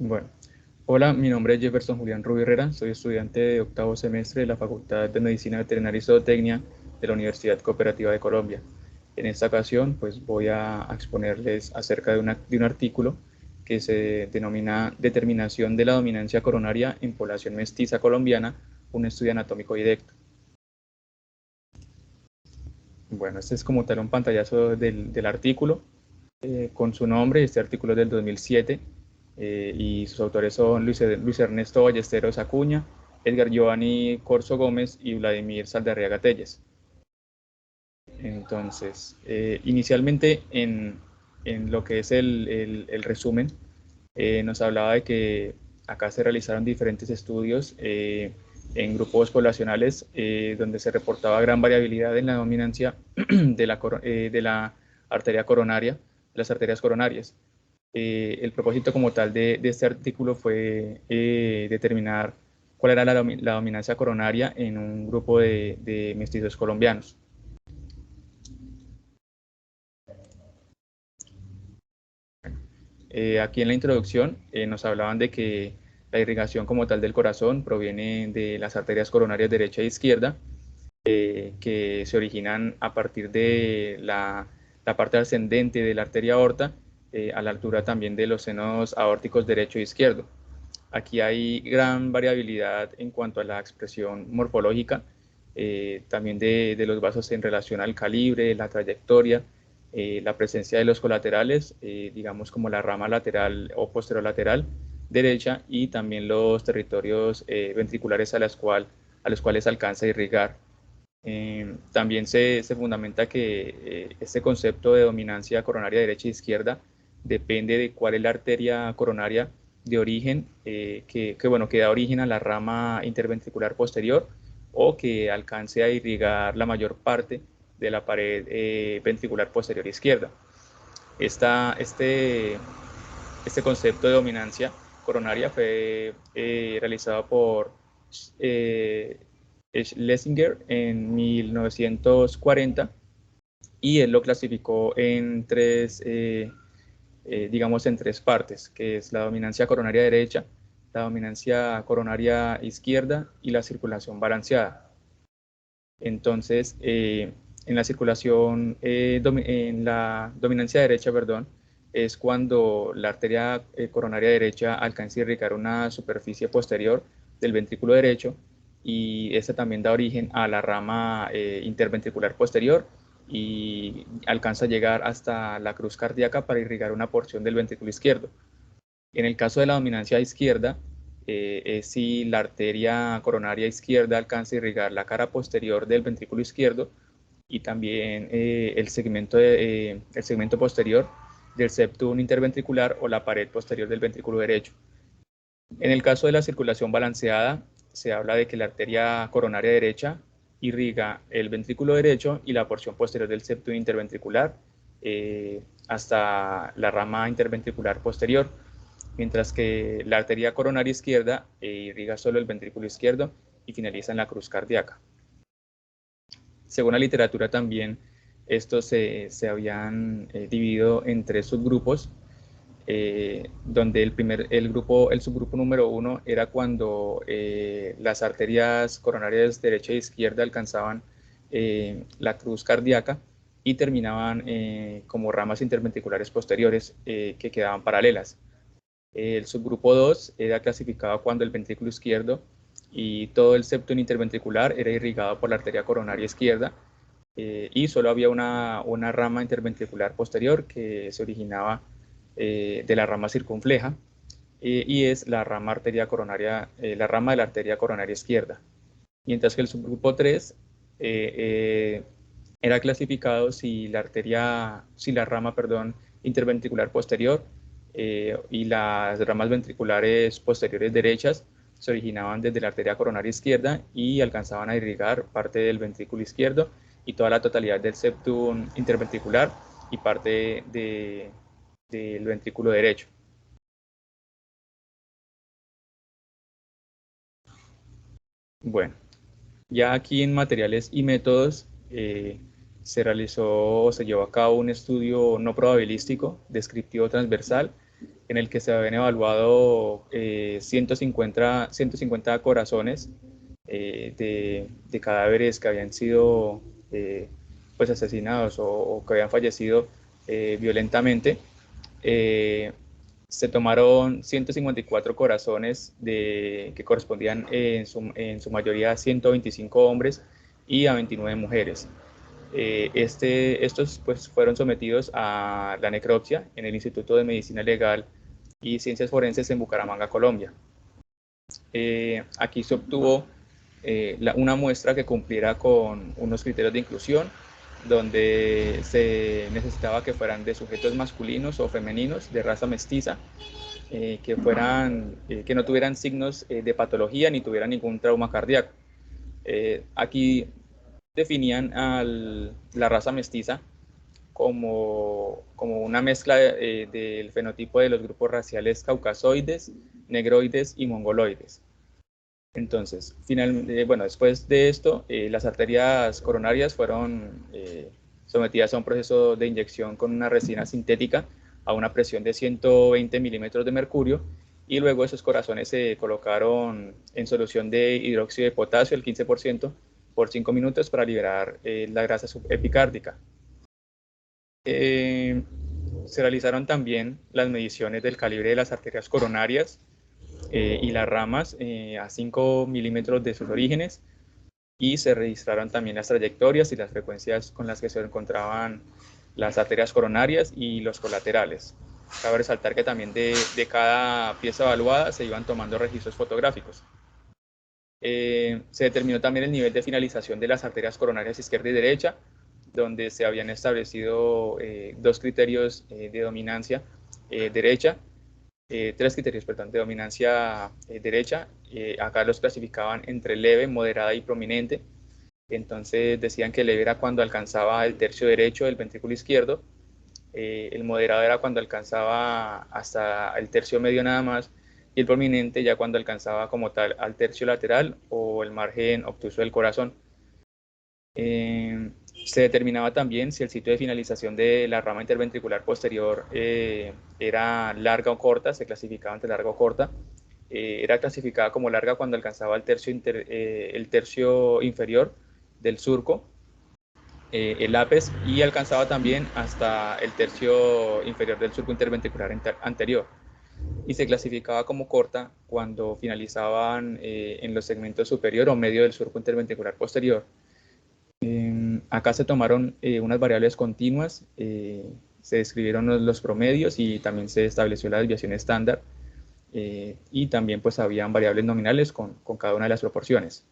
Bueno, hola, mi nombre es Jefferson Julián Rubio Herrera, soy estudiante de octavo semestre de la Facultad de Medicina Veterinaria y Zootecnia de la Universidad Cooperativa de Colombia. En esta ocasión, pues voy a exponerles acerca de un artículo que se denomina Determinación de la dominancia coronaria en población mestiza colombiana, un estudio anatómico directo. Bueno, este es como tal un pantallazo del artículo con su nombre. Este artículo es del 2007 y sus autores son Luis Ernesto Ballesteros Acuña, Edgar Giovanni Corso Gómez y Vladimir Saldarriaga Telles. Entonces, inicialmente en lo que es el resumen, nos hablaba de que acá se realizaron diferentes estudios en grupos poblacionales donde se reportaba gran variabilidad en la dominancia de la arteria coronaria, las arterias coronarias. El propósito como tal de este artículo fue determinar cuál era la dominancia coronaria en un grupo de mestizos colombianos. Aquí en la introducción nos hablaban de que la irrigación como tal del corazón proviene de las arterias coronarias derecha e izquierda, que se originan a partir de la parte ascendente de la arteria aorta, a la altura también de los senos aórticos derecho e izquierdo. Aquí hay gran variabilidad en cuanto a la expresión morfológica, también de los vasos en relación al calibre, la trayectoria, la presencia de los colaterales, digamos como la rama lateral o posterolateral derecha, y también los territorios ventriculares a los cuales alcanza a irrigar. También se fundamenta que este concepto de dominancia coronaria derecha e izquierda depende de cuál es la arteria coronaria de origen, bueno, que da origen a la rama interventricular posterior o que alcance a irrigar la mayor parte de la pared ventricular posterior izquierda. Este concepto de dominancia coronaria fue realizado por Schlesinger en 1940 y él lo clasificó en digamos en tres partes, que es la dominancia coronaria derecha, la dominancia coronaria izquierda y la circulación balanceada. Entonces, en la circulación, en la dominancia derecha, perdón, es cuando la arteria coronaria derecha alcanza a irrigar una superficie posterior del ventrículo derecho, y esta también da origen a la rama interventricular posterior y alcanza a llegar hasta la cruz cardíaca para irrigar una porción del ventrículo izquierdo. En el caso de la dominancia izquierda, es si la arteria coronaria izquierda alcanza a irrigar la cara posterior del ventrículo izquierdo y también el segmento posterior del septum interventricular o la pared posterior del ventrículo derecho. En el caso de la circulación balanceada, se habla de que la arteria coronaria derecha irriga el ventrículo derecho y la porción posterior del septum interventricular hasta la rama interventricular posterior, mientras que la arteria coronaria izquierda irriga solo el ventrículo izquierdo y finaliza en la cruz cardíaca. Según la literatura también, estos se habían dividido en tres subgrupos, donde el subgrupo número 1 era cuando las arterias coronarias derecha e izquierda alcanzaban la cruz cardíaca y terminaban como ramas interventriculares posteriores que quedaban paralelas. El subgrupo 2 era clasificado cuando el ventrículo izquierdo y todo el septum interventricular era irrigado por la arteria coronaria izquierda, y solo había una rama interventricular posterior que se originaba de la rama circunfleja, y es la rama la rama de la arteria coronaria izquierda. Mientras que el subgrupo 3 era clasificado si la rama, perdón, interventricular posterior y las ramas ventriculares posteriores derechas se originaban desde la arteria coronaria izquierda y alcanzaban a irrigar parte del ventrículo izquierdo y toda la totalidad del septum interventricular y parte del ventrículo derecho. Bueno, ya aquí en materiales y métodos se llevó a cabo un estudio no probabilístico, descriptivo transversal, en el que se habían evaluado 150 corazones de cadáveres que habían sido pues asesinados o que habían fallecido violentamente. Se tomaron 154 corazones que correspondían en su mayoría a 125 hombres y a 29 mujeres. Estos pues, fueron sometidos a la necropsia en el Instituto de Medicina Legal y Ciencias Forenses en Bucaramanga, Colombia. Aquí se obtuvo una muestra que cumpliera con unos criterios de inclusión, donde se necesitaba que fueran de sujetos masculinos o femeninos de raza mestiza, que no tuvieran signos de patología ni tuvieran ningún trauma cardíaco. Aquí definían a la raza mestiza como una mezcla del fenotipo de los grupos raciales caucasoides, negroides y mongoloides. Entonces, después de esto, las arterias coronarias fueron sometidas a un proceso de inyección con una resina sintética a una presión de 120 milímetros de mercurio, y luego esos corazones se colocaron en solución de hidróxido de potasio, el 15%, por 5 minutos para liberar la grasa epicárdica. Se realizaron también las mediciones del calibre de las arterias coronarias y las ramas a 5 milímetros de sus orígenes, y se registraron también las trayectorias y las frecuencias con las que se encontraban las arterias coronarias y los colaterales. Cabe resaltar que también de cada pieza evaluada se iban tomando registros fotográficos. Se determinó también el nivel de finalización de las arterias coronarias izquierda y derecha, donde se habían establecido dos criterios de dominancia derecha, tres criterios, perdón, de dominancia derecha. Acá los clasificaban entre leve, moderada y prominente. Entonces decían que leve era cuando alcanzaba el tercio derecho del ventrículo izquierdo, el moderado era cuando alcanzaba hasta el tercio medio nada más, y el prominente ya cuando alcanzaba como tal al tercio lateral o el margen obtuso del corazón. Se determinaba también si el sitio de finalización de la rama interventricular posterior era larga o corta, se clasificaba entre larga o corta. Era clasificada como larga cuando alcanzaba el tercio inferior del surco, el ápice, y alcanzaba también hasta el tercio inferior del surco interventricular anterior. Y se clasificaba como corta cuando finalizaban en los segmentos superior o medio del surco interventricular posterior. Acá se tomaron unas variables continuas, se describieron los promedios y también se estableció la desviación estándar, y también pues habían variables nominales con cada una de las proporciones.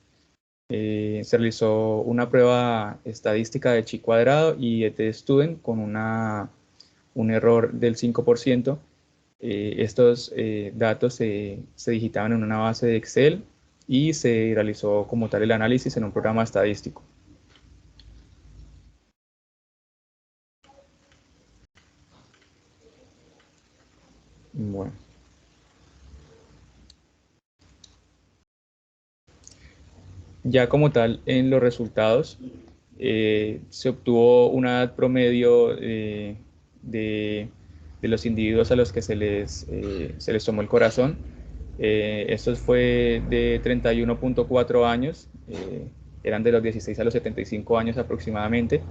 Se realizó una prueba estadística de chi cuadrado y de t-student con un error del 5%. Estos datos se digitaban en una base de Excel y se realizó como tal el análisis en un programa estadístico. Bueno. Ya como tal, en los resultados, se obtuvo una edad promedio de los individuos a los que se les tomó el corazón. Esto fue de 31.4 años, eran de los 16 a los 75 años aproximadamente,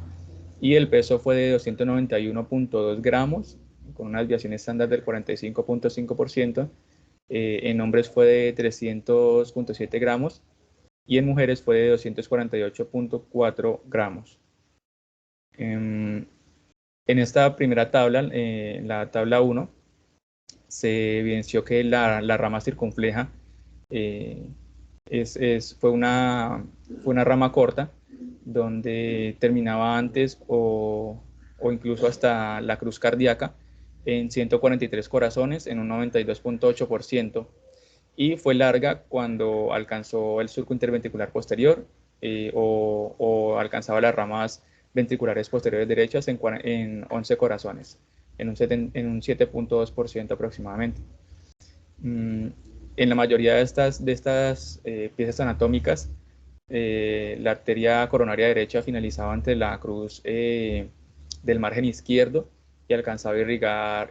y el peso fue de 291.2 gramos, con una desviación estándar del 45.5%. En hombres fue de 300.7 gramos, y en mujeres fue de 248.4 gramos. En esta primera tabla, la tabla 1, se evidenció que la rama circunfleja fue una rama corta, donde terminaba antes o incluso hasta la cruz cardíaca en 143 corazones en un 92.8%. Y fue larga cuando alcanzó el surco interventricular posterior o alcanzaba las ramas ventriculares posteriores derechas en 11 corazones, en un 7.2% aproximadamente. En la mayoría de estas piezas anatómicas, la arteria coronaria derecha finalizaba ante la cruz del margen izquierdo y alcanzaba a irrigar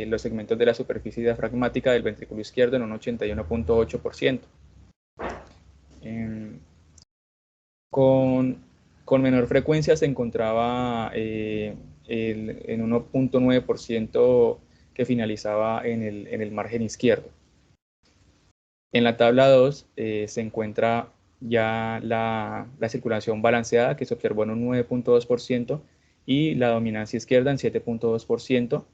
los segmentos de la superficie diafragmática del ventrículo izquierdo en un 81.8%. Con menor frecuencia se encontraba en 1.9% que finalizaba en el margen izquierdo. En la tabla 2 se encuentra ya la circulación balanceada, que se observó en un 9.2%, y la dominancia izquierda en 7.2%.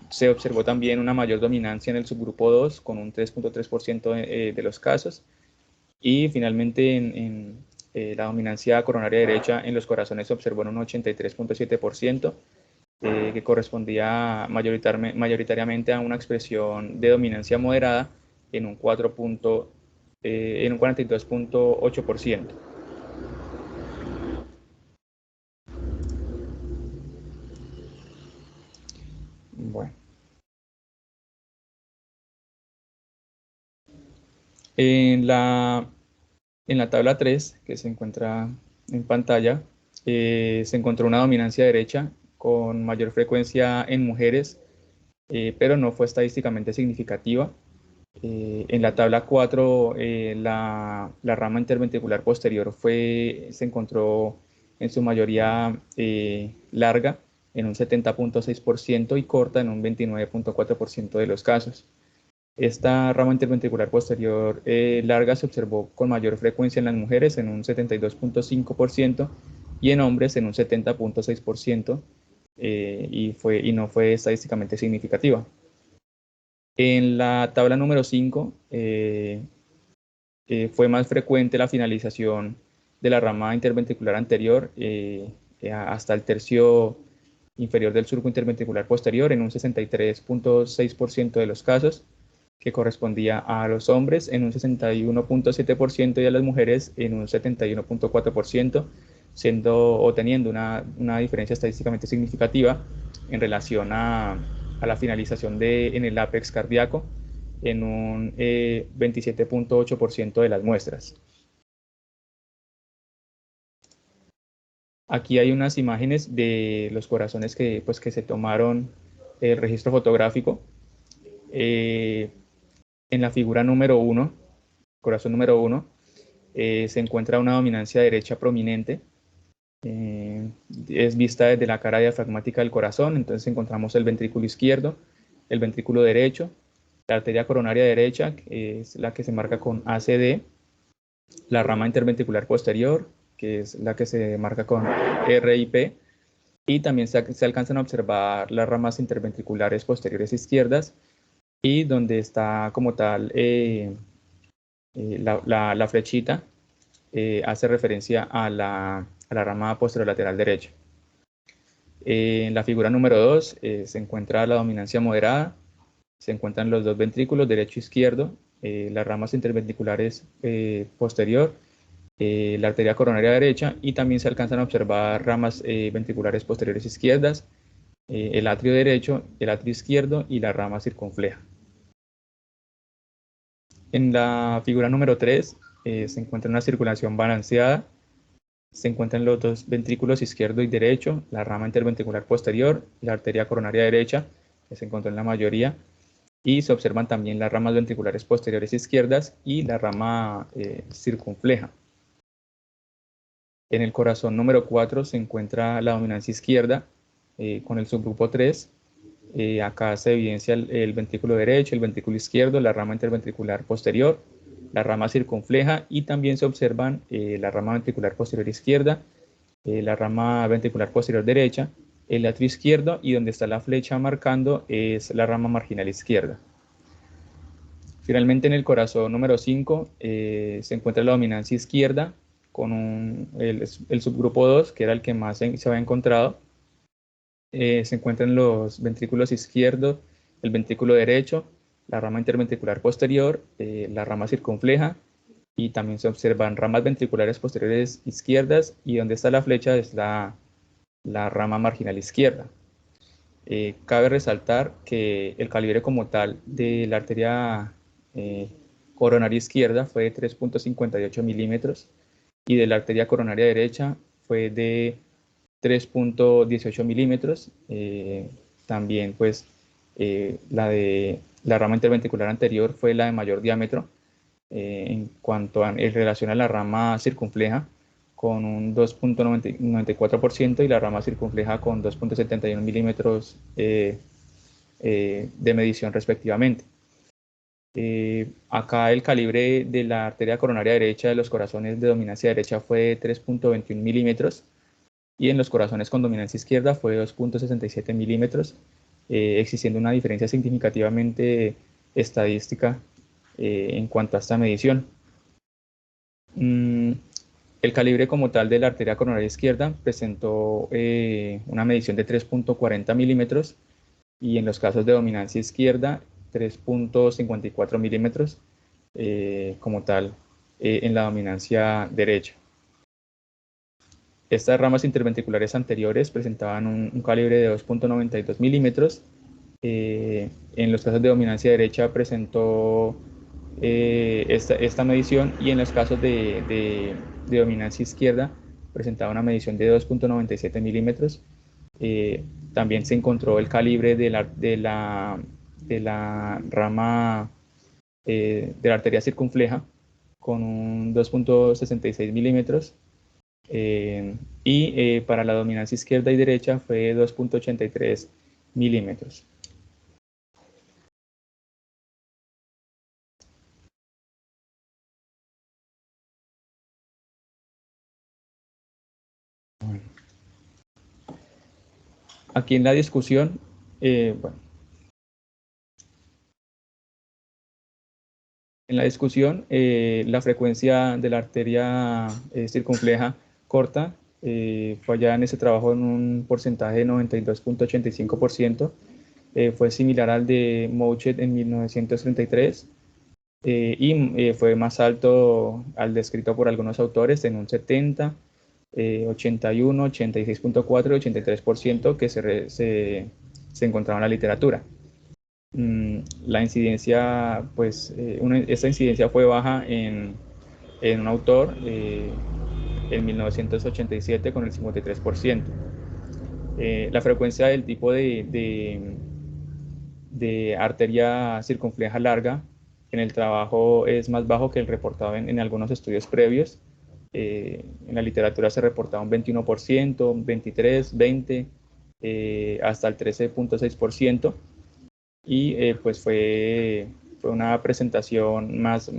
Se observó también una mayor dominancia en el subgrupo 2, con un 3.3% de los casos. Y finalmente en la dominancia coronaria derecha en los corazones se observó en un 83.7%, que correspondía mayoritariamente a una expresión de dominancia moderada en un 42.8%. Bueno. En la tabla 3, que se encuentra en pantalla, se encontró una dominancia derecha con mayor frecuencia en mujeres, pero no fue estadísticamente significativa. En la tabla 4, la rama interventricular posterior se encontró en su mayoría larga en un 70.6% y corta en un 29.4% de los casos. Esta rama interventricular posterior larga se observó con mayor frecuencia en las mujeres en un 72.5% y en hombres en un 70.6%, y no fue estadísticamente significativa. En la tabla número 5 fue más frecuente la finalización de la rama interventricular anterior hasta el tercio inferior del surco interventricular posterior en un 63.6% de los casos, que correspondía a los hombres en un 61.7% y a las mujeres en un 71.4%, siendo o teniendo una diferencia estadísticamente significativa en relación a la finalización en el ápex cardíaco en un 27.8% de las muestras. Aquí hay unas imágenes de los corazones que se tomaron el registro fotográfico. En la figura número 1, corazón número 1, se encuentra una dominancia derecha prominente. Es vista desde la cara diafragmática del corazón. Entonces encontramos el ventrículo izquierdo, el ventrículo derecho, la arteria coronaria derecha, que es la que se marca con ACD, la rama interventricular posterior, que es la que se marca con RIP, y también se alcanzan a observar las ramas interventriculares posteriores izquierdas, y donde está como tal la flechita hace referencia a la rama posterolateral derecha. En la figura número 2 se encuentra la dominancia moderada, se encuentran los dos ventrículos derecho e izquierdo, las ramas interventriculares posterior, la arteria coronaria derecha, y también se alcanzan a observar ramas ventriculares posteriores izquierdas, el atrio derecho, el atrio izquierdo y la rama circunfleja. En la figura número 3 se encuentra una circulación balanceada. Se encuentran los dos ventrículos izquierdo y derecho, la rama interventricular posterior, la arteria coronaria derecha, que se encontró en la mayoría, y se observan también las ramas ventriculares posteriores izquierdas y la rama circunfleja. En el corazón número 4 se encuentra la dominancia izquierda con el subgrupo 3. Acá se evidencia el ventrículo derecho, el ventrículo izquierdo, la rama interventricular posterior, la rama circunfleja, y también se observan la rama ventricular posterior izquierda, la rama ventricular posterior derecha, el atrio izquierdo, y donde está la flecha marcando es la rama marginal izquierda. Finalmente, en el corazón número 5 se encuentra la dominancia izquierda con el subgrupo 2, que era el que más se había encontrado. Se encuentran los ventrículos izquierdos, el ventrículo derecho, la rama interventricular posterior, la rama circunfleja, y también se observan ramas ventriculares posteriores izquierdas, y donde está la flecha es la rama marginal izquierda. Cabe resaltar que el calibre como tal de la arteria coronaria izquierda fue de 3.58 milímetros y de la arteria coronaria derecha fue de 3.18 milímetros. También pues la rama interventricular anterior fue la de mayor diámetro en cuanto a en relación a la rama circunfleja, con un 2.94% y la rama circunfleja con 2.71 milímetros de medición respectivamente. Acá el calibre de la arteria coronaria derecha de los corazones de dominancia derecha fue 3.21 milímetros y en los corazones con dominancia izquierda fue 2.67 milímetros, existiendo una diferencia significativamente estadística en cuanto a esta medición. El calibre como tal de la arteria coronaria izquierda presentó una medición de 3.40 milímetros y en los casos de dominancia izquierda 3.54 milímetros como tal en la dominancia derecha. Estas ramas interventriculares anteriores presentaban un calibre de 2.92 milímetros. En los casos de dominancia derecha presentó esta medición y en los casos de dominancia izquierda presentaba una medición de 2.97 milímetros. También se encontró el calibre de la rama de la arteria circunfleja con un 2.66 milímetros y para la dominancia izquierda y derecha fue 2.83 milímetros. Aquí en la discusión, bueno, en la discusión, la frecuencia de la arteria circunfleja corta fue hallada en ese trabajo en un porcentaje de 92.85%. Fue similar al de Mouchet en 1933 y fue más alto al descrito por algunos autores en un 70, 81, 86.4 y 83% que se encontraba en la literatura. La incidencia, pues, esta incidencia fue baja en un autor en 1987 con el 53%. La frecuencia del tipo de arteria circunfleja larga en el trabajo es más bajo que el reportado en algunos estudios previos. En la literatura se reportaba un 21%, 23%, 20%, hasta el 13.6%. Y pues fue una presentación más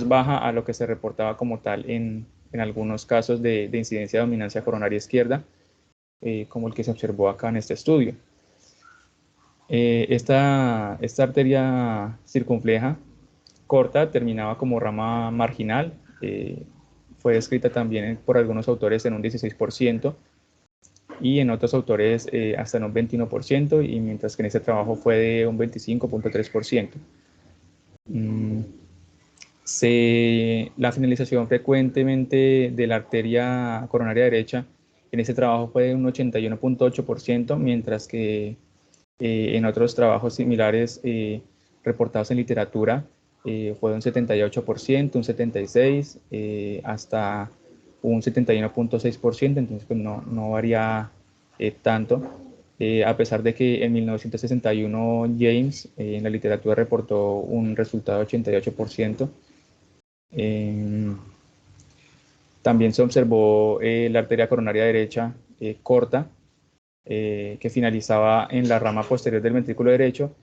baja a lo que se reportaba como tal en algunos casos de incidencia de dominancia coronaria izquierda, como el que se observó acá en este estudio. Esta arteria circunfleja corta terminaba como rama marginal, fue descrita también por algunos autores en un 16%, y en otros autores hasta en un 21%, y mientras que en este trabajo fue de un 25.3%. La finalización frecuentemente de la arteria coronaria derecha en este trabajo fue de un 81.8%, mientras que en otros trabajos similares reportados en literatura fue de un 78%, un 76%, hasta un 71.6%, entonces pues no varía tanto, a pesar de que en 1961 James en la literatura reportó un resultado de 88%. También se observó la arteria coronaria derecha corta, que finalizaba en la rama posterior del ventrículo derecho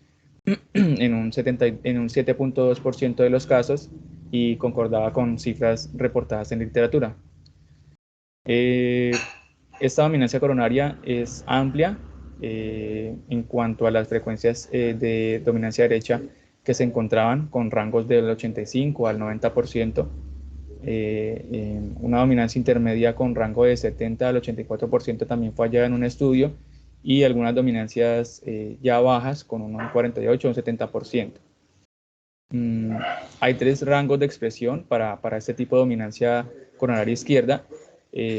en un 7.2% de los casos y concordaba con cifras reportadas en literatura. Esta dominancia coronaria es amplia en cuanto a las frecuencias de dominancia derecha que se encontraban con rangos del 85 al 90%, una dominancia intermedia con rango de 70 al 84% también fue hallada en un estudio, y algunas dominancias ya bajas con un 48 o un 70%. Hay tres rangos de expresión para este tipo de dominancia coronaria izquierda.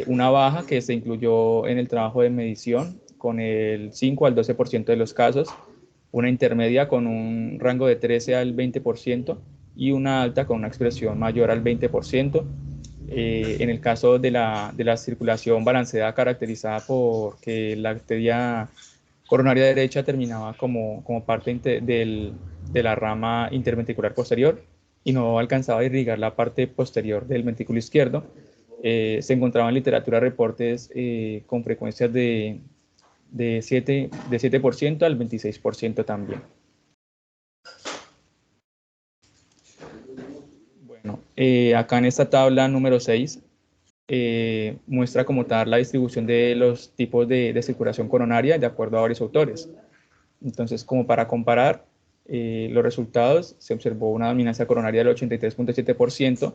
Una baja que se incluyó en el trabajo de medición con el 5 al 12% de los casos, una intermedia con un rango de 13 al 20% y una alta con una expresión mayor al 20%. En el caso de la circulación balanceada, caracterizada por que la arteria coronaria derecha terminaba como parte de la rama interventricular posterior y no alcanzaba a irrigar la parte posterior del ventrículo izquierdo. Se encontraban en literatura reportes con frecuencias de 7% al 26% también. Bueno, acá en esta tabla número 6 muestra como tal la distribución de los tipos de circulación coronaria de acuerdo a varios autores. Entonces, como para comparar los resultados, se observó una dominancia coronaria del 83.7%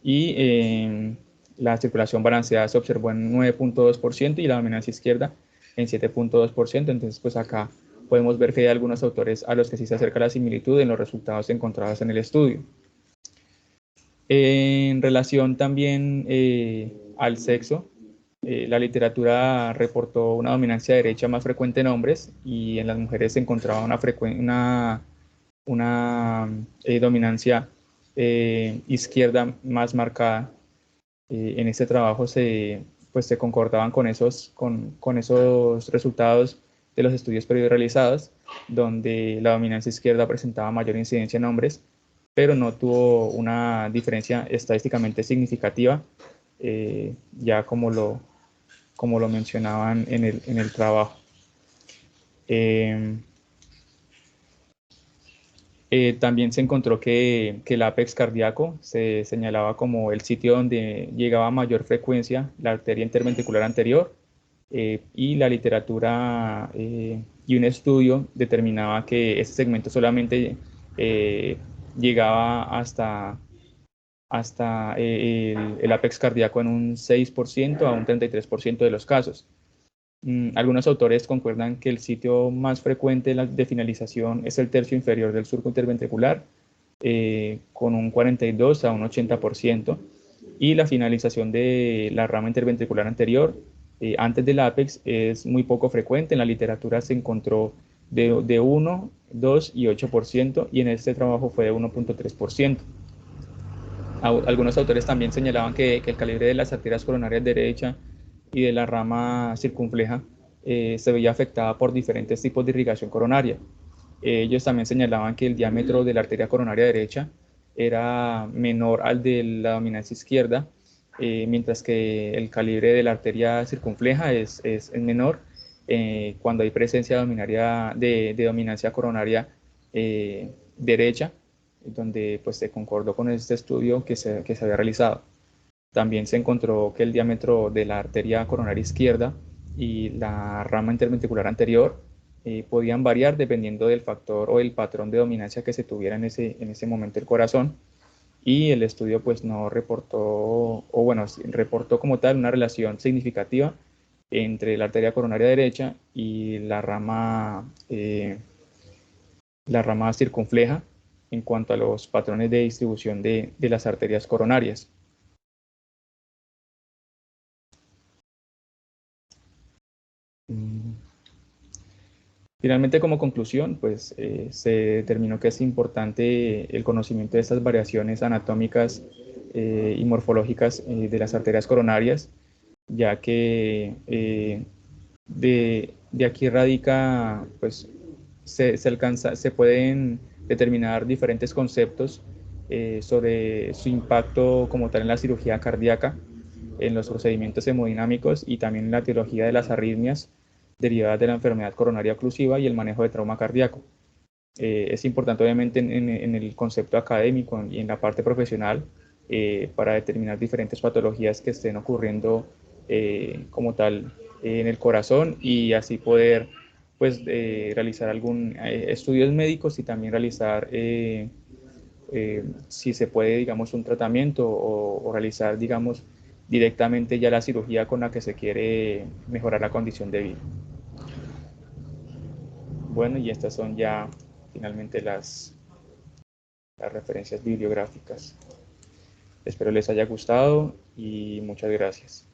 y la circulación balanceada se observó en 9.2% y la dominancia izquierda en 7.2%. Entonces, pues acá podemos ver que hay algunos autores a los que sí se acerca la similitud en los resultados encontrados en el estudio. En relación también al sexo, la literatura reportó una dominancia derecha más frecuente en hombres y en las mujeres se encontraba una dominancia izquierda más marcada. En este trabajo se concordaban con esos resultados de los estudios previos realizados, donde la dominancia izquierda presentaba mayor incidencia en hombres, pero no tuvo una diferencia estadísticamente significativa, ya como lo mencionaban en el trabajo. También se encontró que el ápex cardíaco se señalaba como el sitio donde llegaba a mayor frecuencia la arteria interventricular anterior, y la literatura y un estudio determinaba que ese segmento solamente llegaba hasta el ápex cardíaco en un 6% a un 33% de los casos. Algunos autores concuerdan que el sitio más frecuente de finalización es el tercio inferior del surco interventricular, con un 42 a un 80%, y la finalización de la rama interventricular anterior antes del ápex es muy poco frecuente. En la literatura se encontró de 1, 2 y 8%, y en este trabajo fue de 1.3%. Algunos autores también señalaban que el calibre de las arterias coronarias derecha y de la rama circunfleja se veía afectada por diferentes tipos de irrigación coronaria. Ellos también señalaban que el diámetro de la arteria coronaria derecha era menor al de la dominancia izquierda, mientras que el calibre de la arteria circunfleja es menor cuando hay presencia de dominancia coronaria derecha, donde pues se concordó con este estudio que se había realizado. También se encontró que el diámetro de la arteria coronaria izquierda y la rama interventricular anterior podían variar dependiendo del factor o el patrón de dominancia que se tuviera en ese momento el corazón, y el estudio pues no reportó, o bueno, reportó como tal una relación significativa entre la arteria coronaria derecha y la rama circunfleja en cuanto a los patrones de distribución de las arterias coronarias. Finalmente, como conclusión, pues se determinó que es importante el conocimiento de estas variaciones anatómicas y morfológicas de las arterias coronarias, ya que de aquí radica, pues se pueden determinar diferentes conceptos sobre su impacto como tal en la cirugía cardíaca, en los procedimientos hemodinámicos y también en la etiología de las arritmias derivadas de la enfermedad coronaria oclusiva y el manejo de trauma cardíaco. Es importante obviamente en el concepto académico y en la parte profesional para determinar diferentes patologías que estén ocurriendo como tal en el corazón, y así poder pues realizar algún estudios médicos y también realizar si se puede, digamos, un tratamiento o realizar, digamos, directamente ya la cirugía con la que se quiere mejorar la condición de vida. Bueno, y estas son ya finalmente las referencias bibliográficas. Espero les haya gustado y muchas gracias.